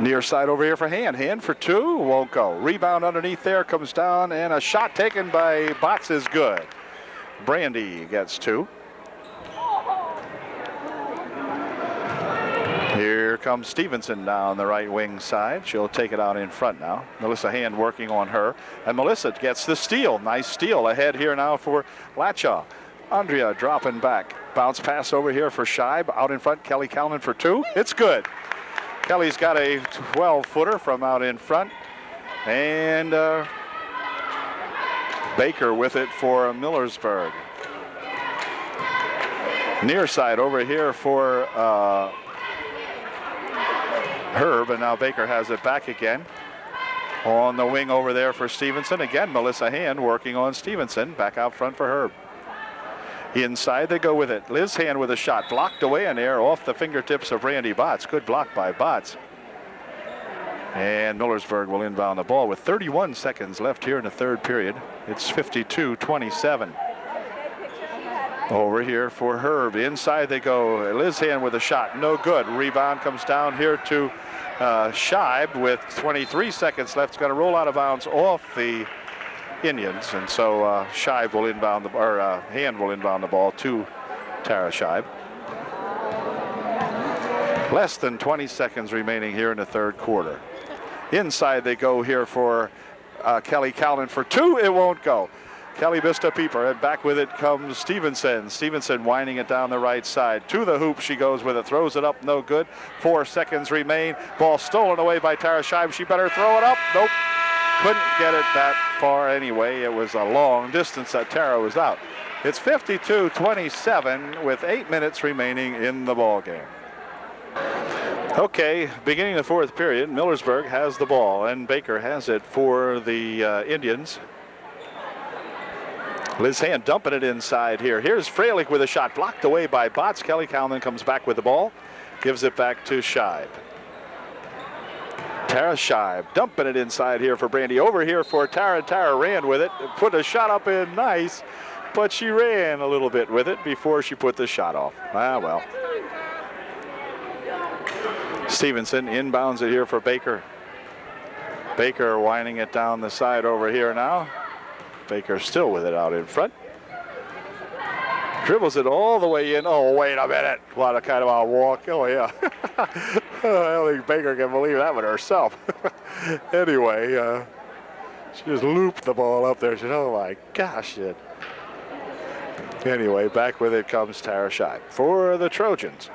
Near side over here for Hand. Hand for two, won't go. Rebound underneath there, comes down, and a shot taken by Botts is good. Brandy gets two. Here comes Stevenson down the right wing side. She'll take it out in front now. Melissa Hand working on her. And Melissa gets the steal. Nice steal ahead here now for Latshaw. Andrea dropping back. Bounce pass over here for Scheib. Out in front, Kelly Calnon for two. It's good. Kelly's got a 12-footer from out in front. And Baker with it for Millersburg. Near side over here for Herb, and now Baker has it back again. On the wing over there for Stevenson. Again, Melissa Hand working on Stevenson. Back out front for Herb. Inside they go with it. Liz Hand with a shot. Blocked away in there off the fingertips of Randy Botts. Good block by Botts. And Millersburg will inbound the ball with 31 seconds left here in the third period. It's 52-27. Over here for Herb. Inside they go. Liz Hand with a shot. No good. Rebound comes down here to Scheib with 23 seconds left. It's going to roll out of bounds off the Indians. And so Scheib will inbound the, or Hand will inbound the ball to Tara Scheib. Less than 20 seconds remaining here in the third quarter. Inside they go here for Kelly Calnon for two. It won't go. Kelly missed a peeper, and back with it comes Stevenson. Stevenson winding it down the right side. To the hoop she goes with it, throws it up, no good. 4 seconds remain. Ball stolen away by Tara Scheib. She better throw it up. Nope. Couldn't get it that far anyway. It was a long distance that Tara was out. It's 52-27 with 8 minutes remaining in the ball game. Okay, beginning the fourth period, Millersburg has the ball, and Baker has it for the Indians. Liz Hand dumping it inside here. Here's Freilich with a shot blocked away by Botts. Kelly Calnon comes back with the ball. Gives it back to Scheib. Tara Scheib dumping it inside here for Brandy. Over here for Tara. Tara ran with it. Put a shot up in nice. But she ran a little bit with it before she put the shot off. Ah, well. Stevenson inbounds it here for Baker. Baker winding it down the side over here now. Baker still with it out in front. Dribbles it all the way in. Oh, wait a minute. What a kind of a walk. Oh, yeah. I don't think Baker can believe that one herself. Anyway, she just looped the ball up there. She said, oh, my gosh. Anyway, back with it comes Tara Scheib for the Trojans.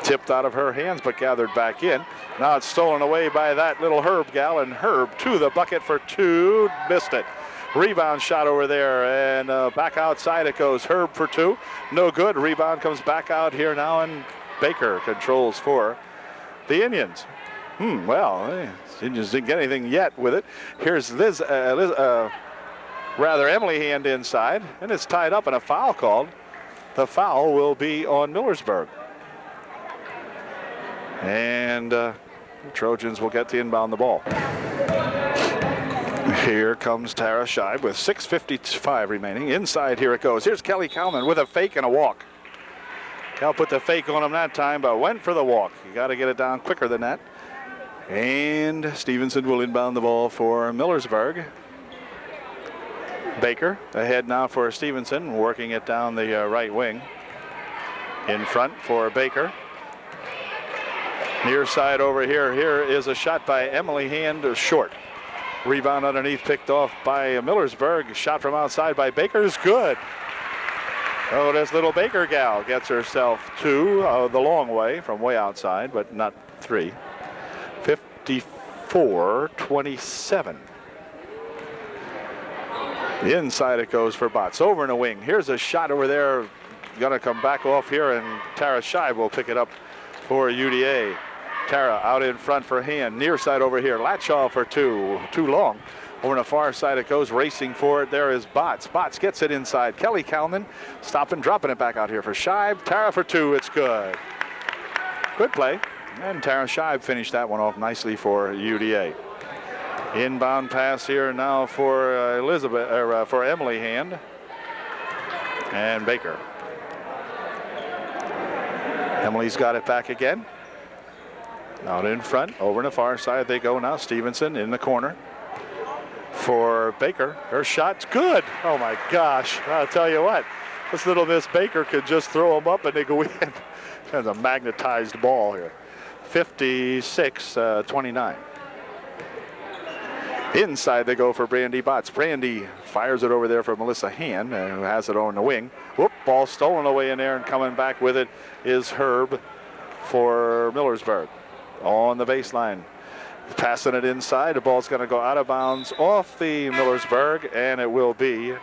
Tipped out of her hands, but gathered back in. Now it's stolen away by that little Herb gal, and Herb to the bucket for two. Missed it. Rebound shot over there, and back outside it goes. Herb for two. No good. Rebound comes back out here now, and Baker controls for the Indians. Well, the Indians didn't get anything yet with it. Here's Emily Hand inside, and it's tied up and a foul called. The foul will be on Millersburg. And the Trojans will get to inbound the ball. Here comes Tara Scheib with 6:55 remaining. Inside, here it goes. Here's Kelly Calnon with a fake and a walk. Cal put the fake on him that time, but went for the walk. You got to get it down quicker than that. And Stevenson will inbound the ball for Millersburg. Baker ahead now for Stevenson, working it down the right wing. In front for Baker. Near side over here. Here is a shot by Emily Hand, short. Rebound underneath picked off by Millersburg. Shot from outside by Baker is good. Oh, this little Baker gal gets herself 2 the long way from way outside, but not 3. 54-27. The inside it goes for Botts. Over in the wing. Here's a shot over there. Going to come back off here, and Tara Scheib will pick it up for UDA. Tara out in front for Hand. Near side over here. Latchaw for 2. Too long. Over on the far side it goes, racing for it. There is Botts. Botts gets it inside. Kelly Calnon stopping, dropping it back out here for Scheib. Tara for 2. It's good. Good play. And Tara Scheib finished that one off nicely for UDA. Inbound pass here now for for Emily Hand and Baker. Emily's got it back again. Out in front, over on the far side they go now. Stevenson in the corner for Baker. Her shot's good. Oh my gosh, I'll tell you what, this little Miss Baker could just throw them up and they go in. There's a magnetized ball here. 56-29. Inside they go for Brandy Botts. Brandy fires it over there for Melissa Hand, who has it on the wing. Whoop, ball stolen away in there, and coming back with it is Herb for Millersburg on the baseline. Passing it inside. The ball's going to go out of bounds off the Millersburg, and it will be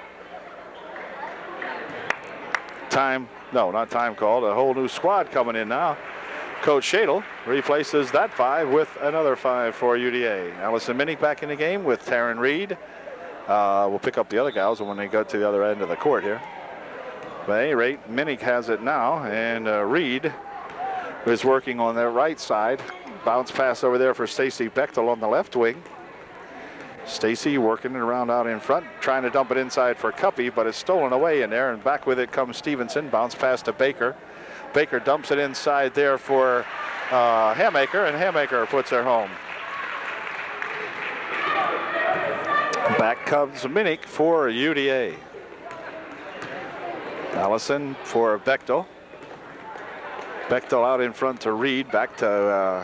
time. No, not time called. A whole new squad coming in now. Coach Shadle replaces that 5 with another 5 for UDA. Allison Minnick back in the game with Taryn Reed. We'll pick up the other gals when they go to the other end of the court here. But at any rate, Minnick has it now, and Reed is working on the right side. Bounce pass over there for Stacy Bechtel on the left wing. Stacy working it around out in front, trying to dump it inside for Cuppy, but it's stolen away in there, and back with it comes Stevenson. Bounce pass to Baker. Baker dumps it inside there for Hammaker, and Hammaker puts her home. Back comes Minnick for UDA. Allison for Bechtel. Bechtel out in front to Reed, back to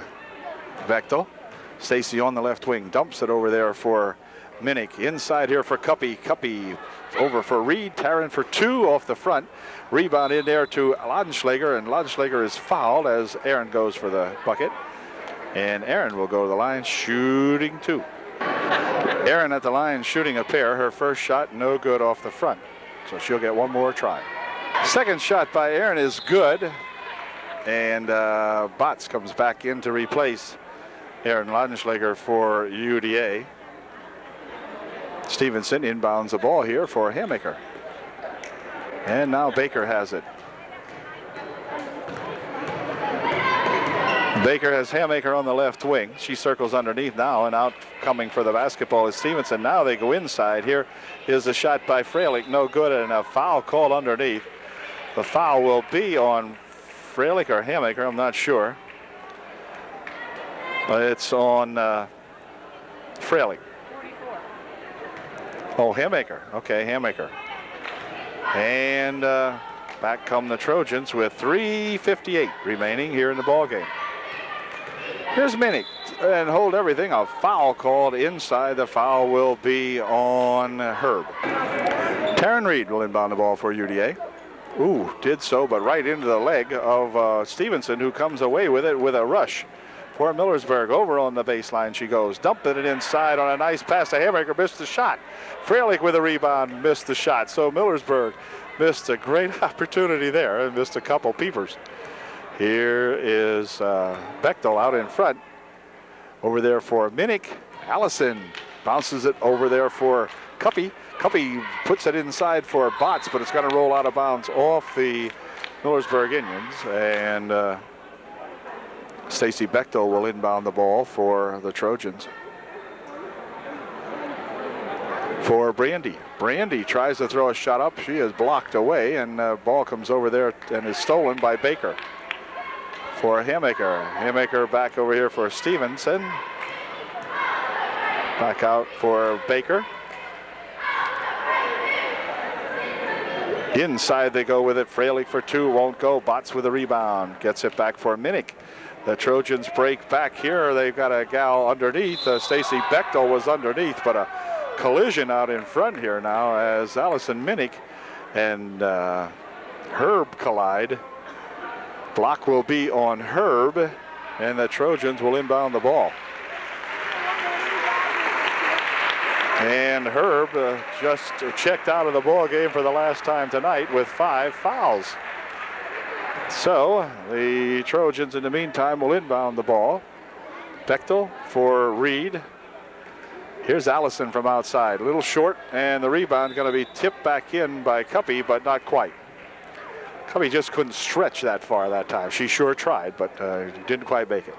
Bechtel. Stacy on the left wing, dumps it over there for Minnick. Inside here for Cuppy. Cuppy over for Reed. Taryn for 2 off the front. Rebound in there to Laudenschlager, and Laudenschlager is fouled as Aaron goes for the bucket. And Aaron will go to the line shooting 2. Aaron at the line shooting a pair. Her first shot no good off the front, so she'll get one more try. Second shot by Aaron is good, and Botts comes back in to replace Aaron Laudenschlager for UDA. Stevenson inbounds the ball here for Hammaker. And now Baker has it. Baker has Hammaker on the left wing. She circles underneath now, and out coming for the basketball is Stevenson. Now they go inside. Here is a shot by Freilich, no good, and a foul called underneath. The foul will be on Freilich or Hammaker, I'm not sure. But it's on Freilich. Oh, Hammaker. Okay, Hammaker. And back come the Trojans with 3:58 remaining here in the ball game. Here's Minnick, and hold everything. A foul called inside. The foul will be on Herb. Taryn Reed will inbound the ball for UDA. Ooh, did so, but right into the leg of Stevenson, who comes away with it with a rush for Millersburg. Over on the baseline she goes, dumping it inside on a nice pass to Hammaker, missed the shot. Freilich with a rebound, missed the shot. So Millersburg missed a great opportunity there and missed a couple peepers. Here is Bechtel out in front. Over there for Minnick. Allison bounces it over there for Cuppy. Cuppy puts it inside for Botts, but it's going to roll out of bounds off the Millersburg Indians. And Stacy Bechtel will inbound the ball for the Trojans. For Brandy. Brandy tries to throw a shot up. She is blocked away, and the ball comes over there and is stolen by Baker. For Hammaker. Hammaker back over here for Stevenson. Back out for Baker. Inside they go with it. Freilich for 2, won't go. Botts with a rebound. Gets it back for Minnick. The Trojans break back here. They've got a gal underneath. Stacy Bechtel was underneath, but a collision out in front here now as Allison Minnick and Herb collide. Block will be on Herb, and the Trojans will inbound the ball. And Herb just checked out of the ball game for the last time tonight with 5 fouls. So the Trojans in the meantime will inbound the ball. Bechtel for Reed. Here's Allison from outside, a little short, and the rebound going to be tipped back in by Cuppy, but not quite. Cuppy just couldn't stretch that far that time. She sure tried, but didn't quite make it.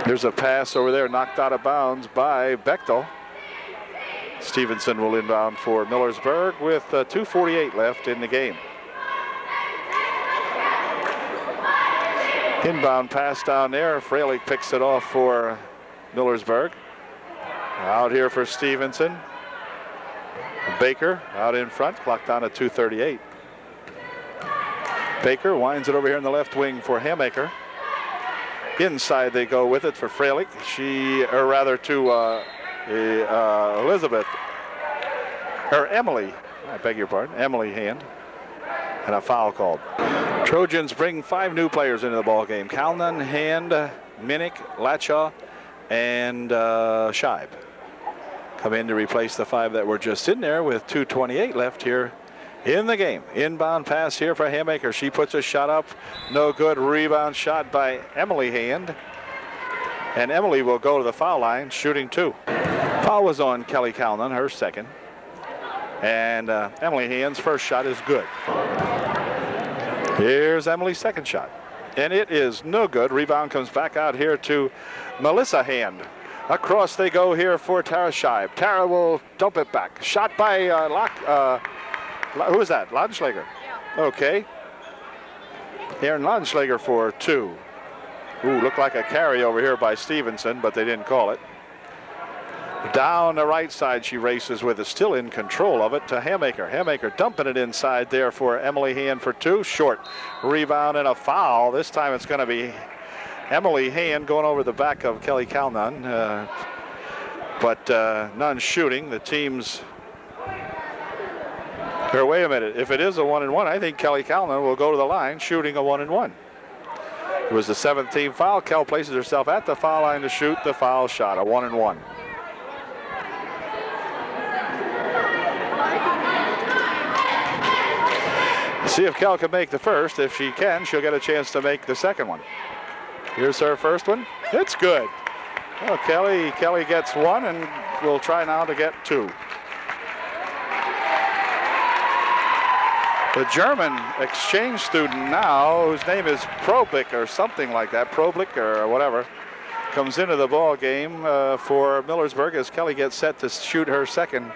There's a pass over there knocked out of bounds by Bechtel. Stevenson will inbound for Millersburg with 2:48 left in the game. Inbound pass down there. Freilich picks it off for Millersburg. Out here for Stevenson. Baker out in front, clock down at 2:38. Baker winds it over here in the left wing for Hamaker. Inside they go with it for Freilich. Elizabeth, or Emily, I beg your pardon, Emily Hand, and a foul called. Trojans bring 5 new players into the ball game. Calnon, Hand, Minnick, Latshaw, and Scheib come in to replace the 5 that were just in there with 2:28 left here in the game. Inbound pass here for Hamaker. She puts a shot up. No good. Rebound shot by Emily Hand. And Emily will go to the foul line, shooting 2. Foul was on Kelly Calnon, her second. And Emily Hand's first shot is good. Here's Emily's second shot. And it is no good. Rebound comes back out here to Melissa Hand. Across they go here for Tara Scheib. Tara will dump it back. Shot by who is that? Laudenschlager. Yeah. Okay. Aaron Laudenschlager for 2. Ooh, looked like a carry over here by Stevenson, but they didn't call it. Down the right side she races with it, still in control of it to Hamaker. Hamaker dumping it inside there for Emily Hand for 2. Short. Rebound and a foul. This time it's going to be Emily Hand going over the back of Kelly Calnon. But none shooting. The team's... Or wait a minute. If it is a 1-and-1, I think Kelly Calnon will go to the line shooting a 1-and-1. It was the 7th team foul. Kel places herself at the foul line to shoot the foul shot, a 1-and-1. See if Kel can make the first. If she can, she'll get a chance to make the second one. Here's her first one. It's good. Well, Kelly gets 1 and will try now to get 2. The German exchange student now, whose name is Problick or something like that, Problick or whatever, comes into the ball game for Millersburg as Kelly gets set to shoot her second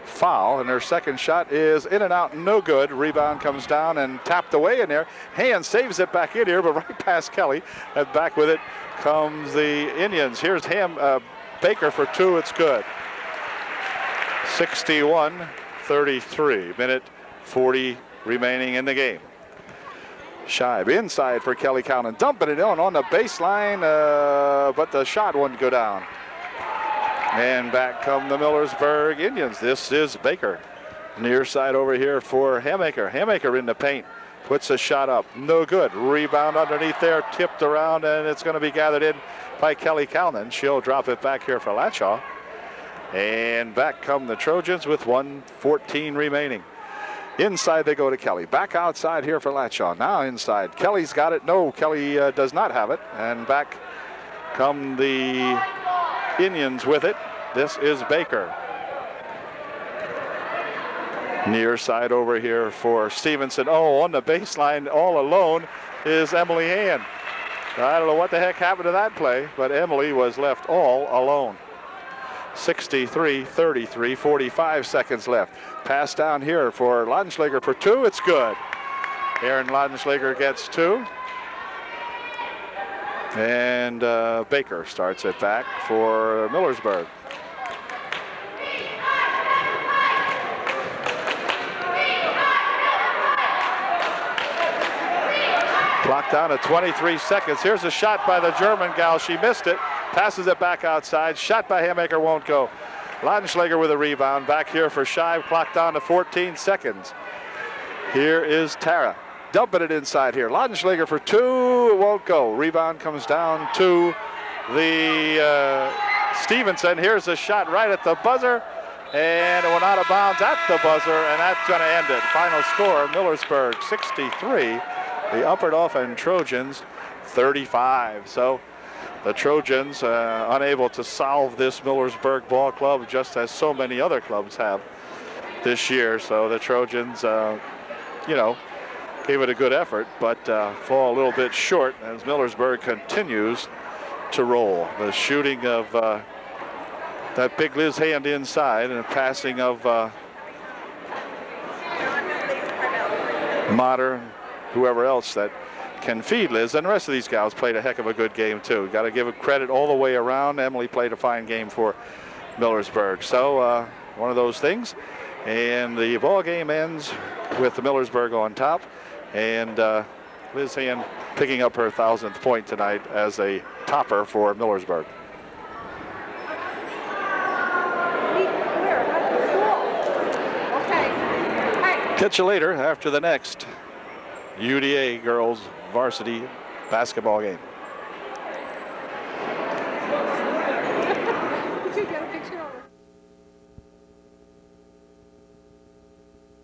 foul, and her second shot is in and out, no good. Rebound comes down and tapped away in there. Hand saves it back in here, but right past Kelly, and back with it comes the Indians. Here's Baker for 2. It's good. 61-33. Minute 40 remaining in the game. Scheib inside for Kelly Calnon, dumping it on the baseline, but the shot wouldn't go down. And back come the Millersburg Indians. This is Baker. Near side over here for Hamaker. Hamaker in the paint. Puts a shot up. No good. Rebound underneath there. Tipped around, and it's going to be gathered in by Kelly Calnon. She'll drop it back here for Latshaw. And back come the Trojans with 1:14 remaining. Inside they go to Kelly. Back outside here for Latshaw. Now inside. Kelly's got it. No, Kelly does not have it. And back come the Indians with it. This is Baker. Near side over here for Stevenson. Oh, on the baseline all alone is Emily Hand. I don't know what the heck happened to that play, but Emily was left all alone. 63-33, 45 seconds left. Pass down here for Laudenschlager for 2. It's good. Aaron Laudenschlager gets 2. And Baker starts it back for Millersburg. Clock down to 23 seconds. Here's a shot by the German gal. She missed it. Passes it back outside. Shot by Hamaker won't go. Lautenschlager with a rebound. Back here for Shive. Clock down to 14 seconds. Here is Tara. Dumping it inside here. Lautenschlager for two. It won't go. Rebound comes down to the Stevenson. Here's a shot right at the buzzer. And it went out of bounds at the buzzer. And that's going to end it. Final score, Millersburg 63. The Upper Dauphin Trojans 35. So the Trojans unable to solve this Millersburg ball club, just as so many other clubs have this year. So the Trojans, gave it a good effort, but fall a little bit short as Millersburg continues to roll. The shooting of that big Liz Hand inside and a passing of Mater, whoever else that can feed Liz, and the rest of these gals played a heck of a good game too. Got to give it credit all the way around. Emily played a fine game for Millersburg. So one of those things. And the ball game ends with the Millersburg on top, and Liz Hand picking up her 1,000th point tonight as a topper for Millersburg. Catch you later after the next UDA girls varsity basketball game. You get a picture of it.